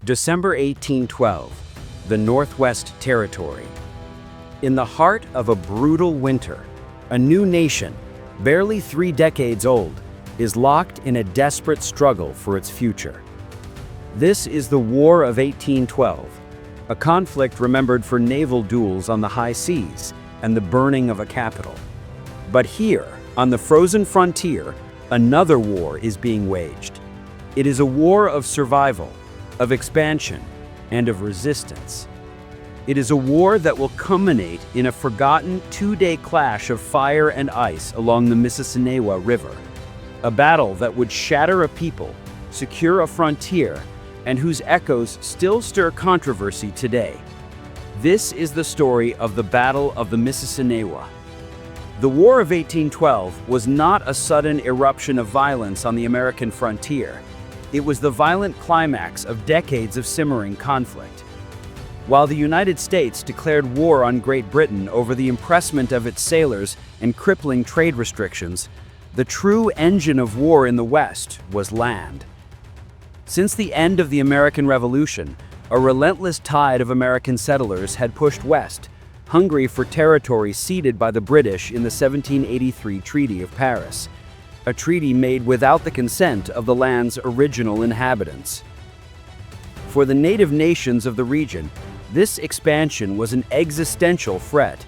December 1812, the Northwest Territory. In the heart of a brutal winter, a new nation, barely 3 decades old, is locked in a desperate struggle for its future. This is the War of 1812, a conflict remembered for naval duels on the high seas and the burning of a capital. But here, on the frozen frontier, another war is being waged. It is a war of survival, of expansion, and of resistance. It is a war that will culminate in a forgotten 2-day clash of fire and ice along the Mississinewa River, a battle that would shatter a people, secure a frontier, and whose echoes still stir controversy today. This is the story of the Battle of the Mississinewa. The War of 1812 was not a sudden eruption of violence on the American frontier. It was the violent climax of decades of simmering conflict. While the United States declared war on Great Britain over the impressment of its sailors and crippling trade restrictions, the true engine of war in the West was land. Since the end of the American Revolution, a relentless tide of American settlers had pushed west, hungry for territory ceded by the British in the 1783 Treaty of Paris, a treaty made without the consent of the land's original inhabitants. For the native nations of the region, this expansion was an existential threat.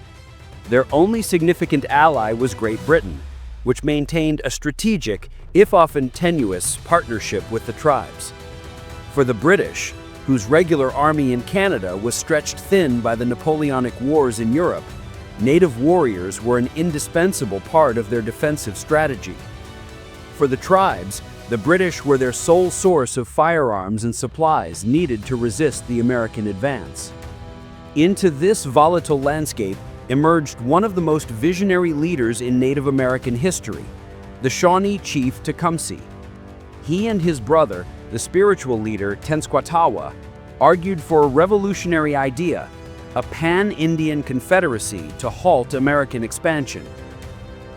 Their only significant ally was Great Britain, which maintained a strategic, if often tenuous, partnership with the tribes. For the British, whose regular army in Canada was stretched thin by the Napoleonic Wars in Europe, native warriors were an indispensable part of their defensive strategy. For the tribes, the British were their sole source of firearms and supplies needed to resist the American advance. Into this volatile landscape emerged one of the most visionary leaders in Native American history, the Shawnee chief Tecumseh. He and his brother, the spiritual leader Tenskwatawa, argued for a revolutionary idea, a pan-Indian confederacy to halt American expansion.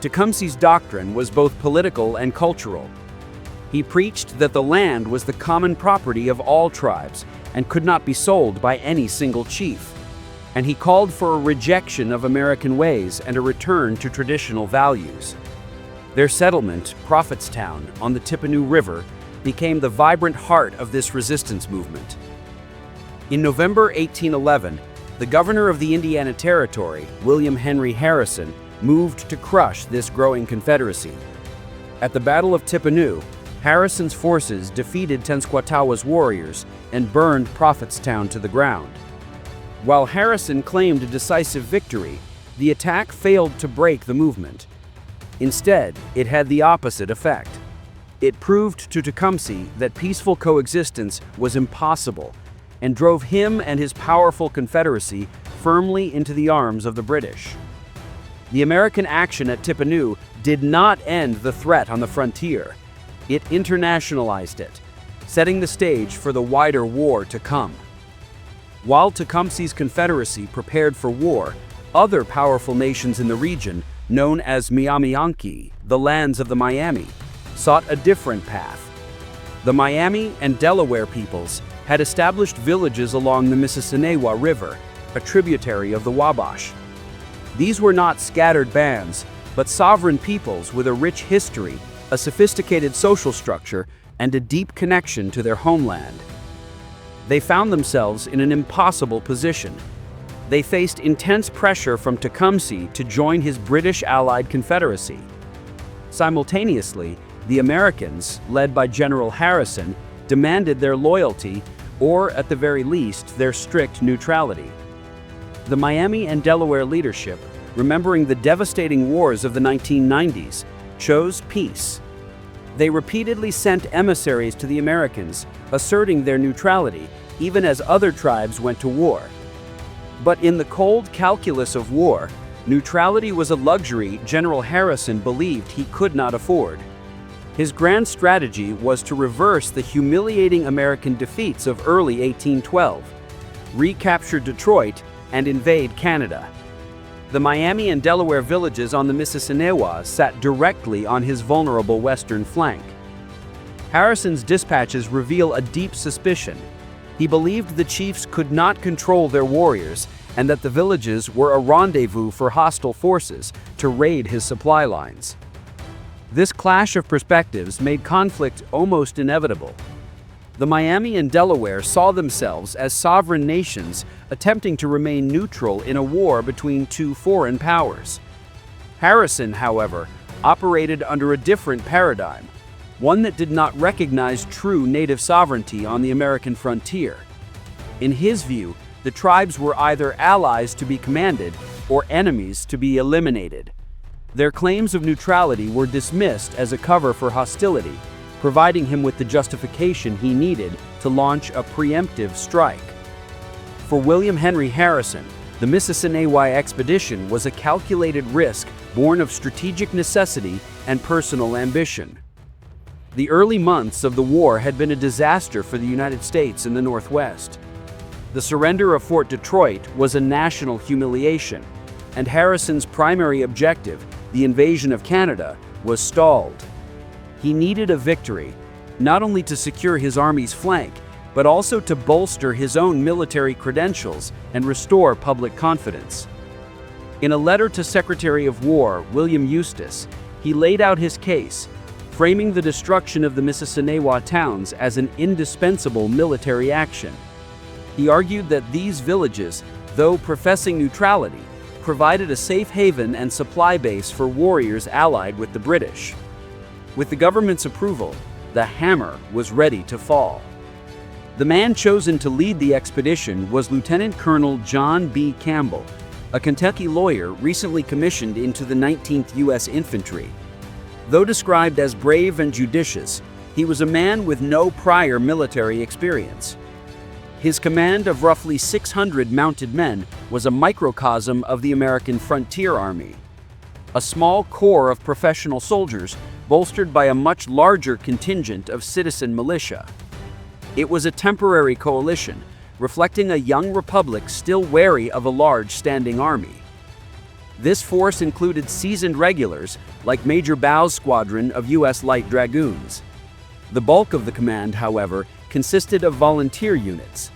Tecumseh's doctrine was both political and cultural. He preached that the land was the common property of all tribes and could not be sold by any single chief. And he called for a rejection of American ways and a return to traditional values. Their settlement, Prophetstown, on the Tippecanoe River, became the vibrant heart of this resistance movement. In November 1811, the governor of the Indiana Territory, William Henry Harrison, moved to crush this growing confederacy. At the Battle of Tippecanoe, Harrison's forces defeated Tenskwatawa's warriors and burned Prophetstown to the ground. While Harrison claimed a decisive victory, the attack failed to break the movement. Instead, it had the opposite effect. It proved to Tecumseh that peaceful coexistence was impossible and drove him and his powerful confederacy firmly into the arms of the British. The American action at Tippecanoe did not end the threat on the frontier. It internationalized it, setting the stage for the wider war to come. While Tecumseh's confederacy prepared for war, other powerful nations in the region, known as Miamianki, the lands of the Miami, sought a different path. The Miami and Delaware peoples had established villages along the Mississinewa River, a tributary of the Wabash. These were not scattered bands, but sovereign peoples with a rich history, a sophisticated social structure, and a deep connection to their homeland. They found themselves in an impossible position. They faced intense pressure from Tecumseh to join his British-allied confederacy. Simultaneously, the Americans, led by General Harrison, demanded their loyalty, or at the very least, their strict neutrality. The Miami and Delaware leadership, remembering the devastating wars of the 1990s, chose peace. They repeatedly sent emissaries to the Americans, asserting their neutrality, even as other tribes went to war. But in the cold calculus of war, neutrality was a luxury General Harrison believed he could not afford. His grand strategy was to reverse the humiliating American defeats of early 1812, recapture Detroit, and invade Canada. The Miami and Delaware villages on the Mississinewa sat directly on his vulnerable western flank. Harrison's dispatches reveal a deep suspicion. He believed the chiefs could not control their warriors and that the villages were a rendezvous for hostile forces to raid his supply lines. This clash of perspectives made conflict almost inevitable. The Miami and Delaware saw themselves as sovereign nations attempting to remain neutral in a war between two foreign powers. Harrison, however, operated under a different paradigm, one that did not recognize true native sovereignty on the American frontier. In his view, the tribes were either allies to be commanded or enemies to be eliminated. Their claims of neutrality were dismissed as a cover for hostility, providing him with the justification he needed to launch a preemptive strike. For William Henry Harrison, the Mississinewa expedition was a calculated risk born of strategic necessity and personal ambition. The early months of the war had been a disaster for the United States in the Northwest. The surrender of Fort Detroit was a national humiliation, and Harrison's primary objective, the invasion of Canada, was stalled. He needed a victory, not only to secure his army's flank, but also to bolster his own military credentials and restore public confidence. In a letter to Secretary of War William Eustis, he laid out his case, framing the destruction of the Mississinewa towns as an indispensable military action. He argued that these villages, though professing neutrality, provided a safe haven and supply base for warriors allied with the British. With the government's approval, the hammer was ready to fall. The man chosen to lead the expedition was Lieutenant Colonel John B. Campbell, a Kentucky lawyer recently commissioned into the 19th U.S. Infantry. Though described as brave and judicious, he was a man with no prior military experience. His command of roughly 600 mounted men was a microcosm of the American Frontier Army, a small corps of professional soldiers bolstered by a much larger contingent of citizen militia. It was a temporary coalition, reflecting a young republic still wary of a large standing army. This force included seasoned regulars like Major Bow's squadron of U.S. Light Dragoons. The bulk of the command, however, consisted of volunteer units.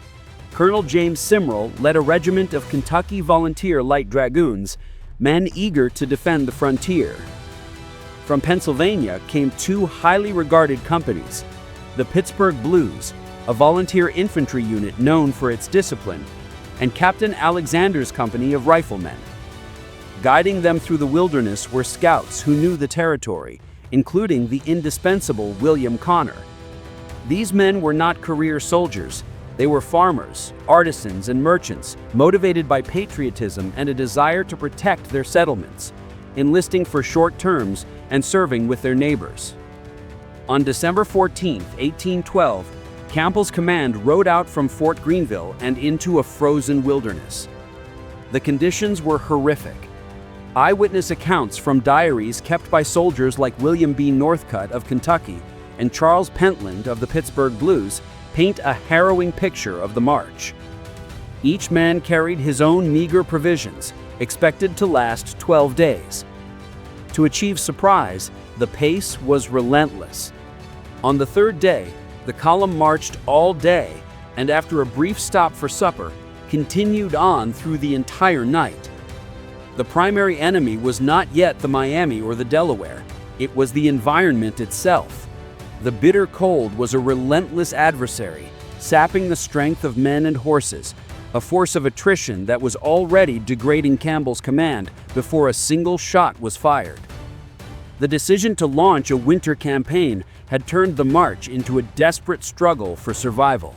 Colonel James Simrall led a regiment of Kentucky Volunteer Light Dragoons, men eager to defend the frontier. From Pennsylvania came two highly regarded companies, the Pittsburgh Blues, a volunteer infantry unit known for its discipline, and Captain Alexander's company of riflemen. Guiding them through the wilderness were scouts who knew the territory, including the indispensable William Connor. These men were not career soldiers. They were farmers, artisans, and merchants, motivated by patriotism and a desire to protect their settlements, enlisting for short terms and serving with their neighbors. On December 14, 1812, Campbell's command rode out from Fort Greenville and into a frozen wilderness. The conditions were horrific. Eyewitness accounts from diaries kept by soldiers like William B. Northcutt of Kentucky and Charles Pentland of the Pittsburgh Blues paint a harrowing picture of the march. Each man carried his own meager provisions, expected to last 12 days. To achieve surprise, the pace was relentless. On the third day, the column marched all day, and after a brief stop for supper, continued on through the entire night. The primary enemy was not yet the Miami or the Delaware. It was the environment itself. The bitter cold was a relentless adversary, sapping the strength of men and horses, a force of attrition that was already degrading Campbell's command before a single shot was fired. The decision to launch a winter campaign had turned the march into a desperate struggle for survival.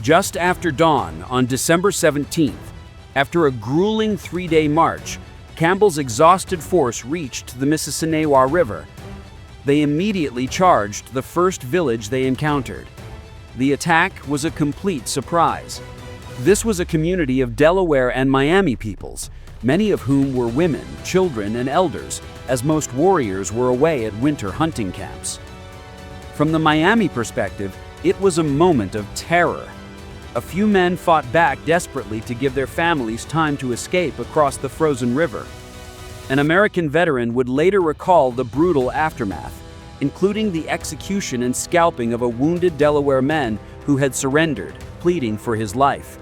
Just after dawn on December 17th, after a grueling 3-day march, Campbell's exhausted force reached the Mississinewa River. They immediately charged the first village they encountered. The attack was a complete surprise. This was a community of Delaware and Miami peoples, many of whom were women, children, and elders, as most warriors were away at winter hunting camps. From the Miami perspective, it was a moment of terror. A few men fought back desperately to give their families time to escape across the frozen river. An American veteran would later recall the brutal aftermath, including the execution and scalping of a wounded Delaware man who had surrendered, pleading for his life.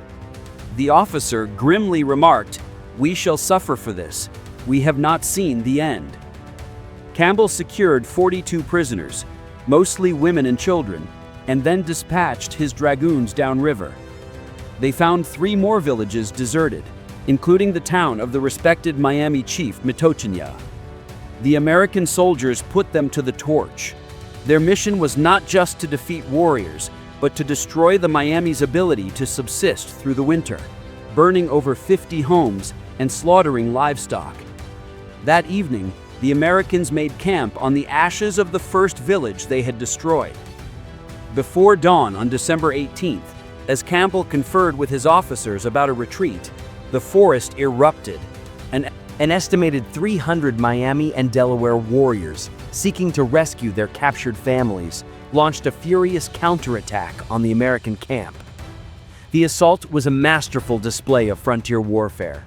The officer grimly remarked, "We shall suffer for this. We have not seen the end." Campbell secured 42 prisoners, mostly women and children, and then dispatched his dragoons downriver. They found 3 more villages deserted, including the town of the respected Miami chief Mississinewa. The American soldiers put them to the torch. Their mission was not just to defeat warriors, but to destroy the Miami's ability to subsist through the winter, burning over 50 homes and slaughtering livestock. That evening, the Americans made camp on the ashes of the first village they had destroyed. Before dawn on December 18th, as Campbell conferred with his officers about a retreat, the forest erupted. An estimated 300 Miami and Delaware warriors, seeking to rescue their captured families, launched a furious counterattack on the American camp. The assault was a masterful display of frontier warfare.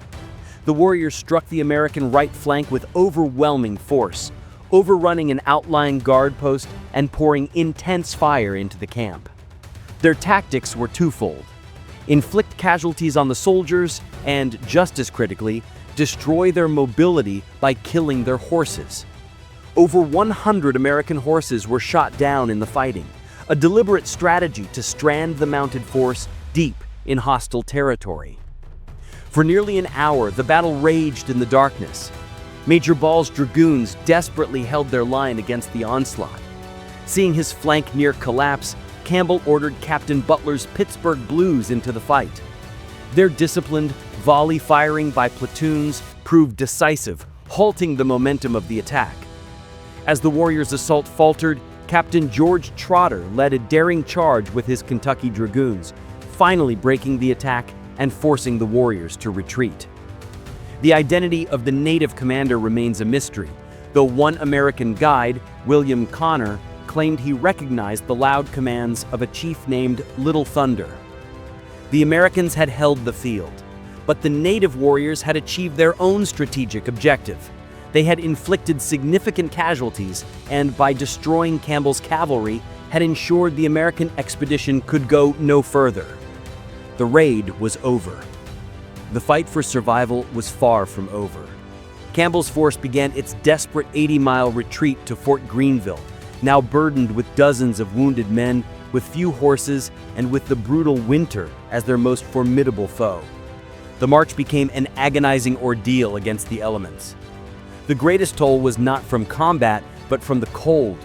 The warriors struck the American right flank with overwhelming force, overrunning an outlying guard post and pouring intense fire into the camp. Their tactics were twofold: inflict casualties on the soldiers and, just as critically, destroy their mobility by killing their horses. Over 100 American horses were shot down in the fighting, a deliberate strategy to strand the mounted force deep in hostile territory. For nearly an hour, the battle raged in the darkness. Major Ball's dragoons desperately held their line against the onslaught. Seeing his flank near collapse, Campbell ordered Captain Butler's Pittsburgh Blues into the fight. Their disciplined, volley firing by platoons proved decisive, halting the momentum of the attack. As the warriors' assault faltered, Captain George Trotter led a daring charge with his Kentucky dragoons, finally breaking the attack and forcing the warriors to retreat. The identity of the native commander remains a mystery, though one American guide, William Connor, claimed he recognized the loud commands of a chief named Little Thunder. The Americans had held the field, but the native warriors had achieved their own strategic objective. They had inflicted significant casualties and, by destroying Campbell's cavalry, had ensured the American expedition could go no further. The raid was over. The fight for survival was far from over. Campbell's force began its desperate 80-mile retreat to Fort Greenville, now burdened with dozens of wounded men, with few horses, and with the brutal winter as their most formidable foe. The march became an agonizing ordeal against the elements. The greatest toll was not from combat, but from the cold.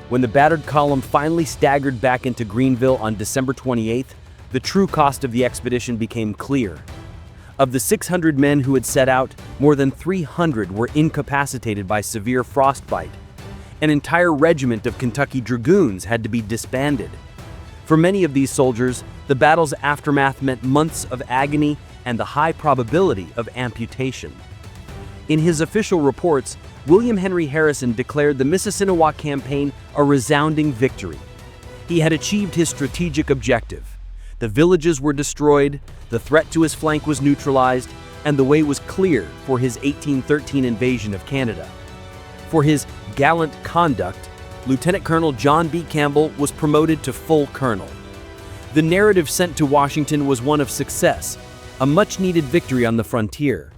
When the battered column finally staggered back into Greenville on December 28th, the true cost of the expedition became clear. Of the 600 men who had set out, more than 300 were incapacitated by severe frostbite. An entire regiment of Kentucky dragoons had to be disbanded. For many of these soldiers, the battle's aftermath meant months of agony and the high probability of amputation. In his official reports, William Henry Harrison declared the Mississinewa campaign a resounding victory. He had achieved his strategic objective. The villages were destroyed, the threat to his flank was neutralized, and the way was clear for his 1813 invasion of Canada. For his gallant conduct, Lieutenant Colonel John B. Campbell was promoted to full colonel. The narrative sent to Washington was one of success, a much-needed victory on the frontier.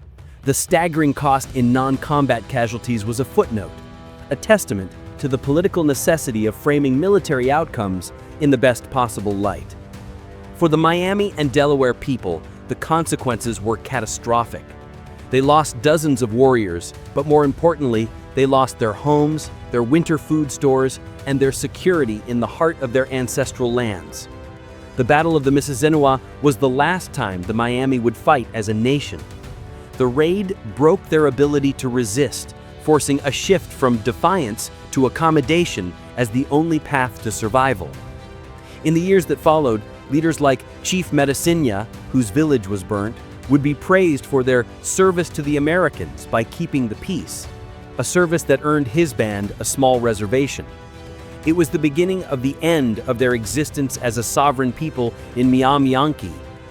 The staggering cost in non-combat casualties was a footnote, a testament to the political necessity of framing military outcomes in the best possible light. For the Miami and Delaware people, the consequences were catastrophic. They lost dozens of warriors, but more importantly, they lost their homes, their winter food stores, and their security in the heart of their ancestral lands. The Battle of the Mississinewa was the last time the Miami would fight as a nation. The raid broke their ability to resist, forcing a shift from defiance to accommodation as the only path to survival. In the years that followed, leaders like Chief Mississinewa, whose village was burnt, would be praised for their service to the Americans by keeping the peace, a service that earned his band a small reservation. It was the beginning of the end of their existence as a sovereign people in Miami,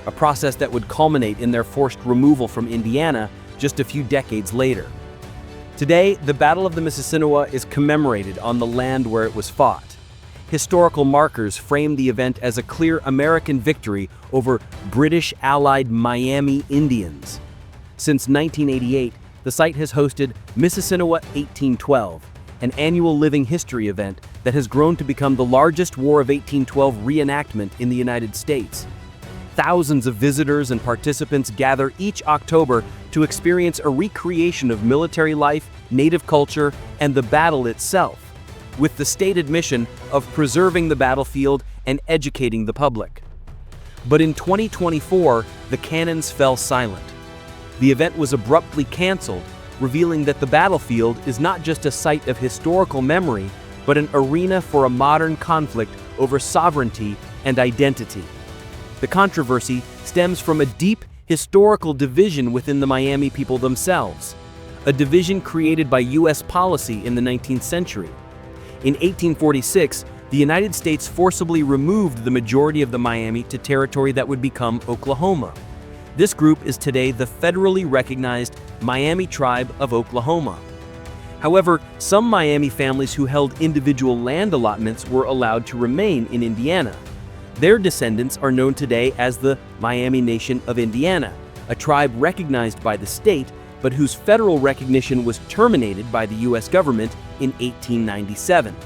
a process that would culminate in their forced removal from Indiana just a few decades later. Today, the Battle of the Mississinewa is commemorated on the land where it was fought. Historical markers frame the event as a clear American victory over British allied Miami Indians. Since 1988, the site has hosted Mississinewa 1812, an annual living history event that has grown to become the largest War of 1812 reenactment in the United States. Thousands of visitors and participants gather each October to experience a recreation of military life, native culture, and the battle itself, with the stated mission of preserving the battlefield and educating the public. But in 2024, the cannons fell silent. The event was abruptly canceled, revealing that the battlefield is not just a site of historical memory, but an arena for a modern conflict over sovereignty and identity. The controversy stems from a deep historical division within the Miami people themselves, a division created by U.S. policy in the 19th century. In 1846, the United States forcibly removed the majority of the Miami to territory that would become Oklahoma. This group is today the federally recognized Miami Tribe of Oklahoma. However, some Miami families who held individual land allotments were allowed to remain in Indiana. Their descendants are known today as the Miami Nation of Indiana, a tribe recognized by the state, but whose federal recognition was terminated by the U.S. government in 1897.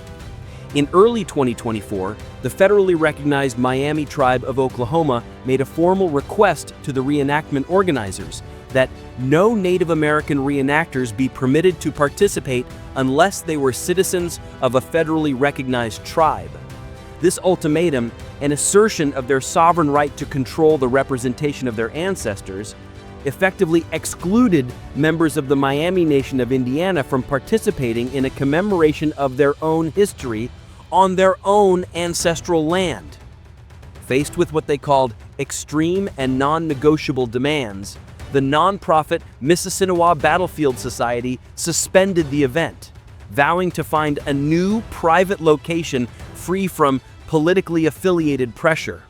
In early 2024, the federally recognized Miami Tribe of Oklahoma made a formal request to the reenactment organizers that no Native American reenactors be permitted to participate unless they were citizens of a federally recognized tribe. This ultimatum, an assertion of their sovereign right to control the representation of their ancestors, effectively excluded members of the Miami Nation of Indiana from participating in a commemoration of their own history on their own ancestral land. Faced with what they called extreme and non-negotiable demands, the nonprofit Mississinewa Battlefield Society suspended the event, vowing to find a new private location free from politically affiliated pressure.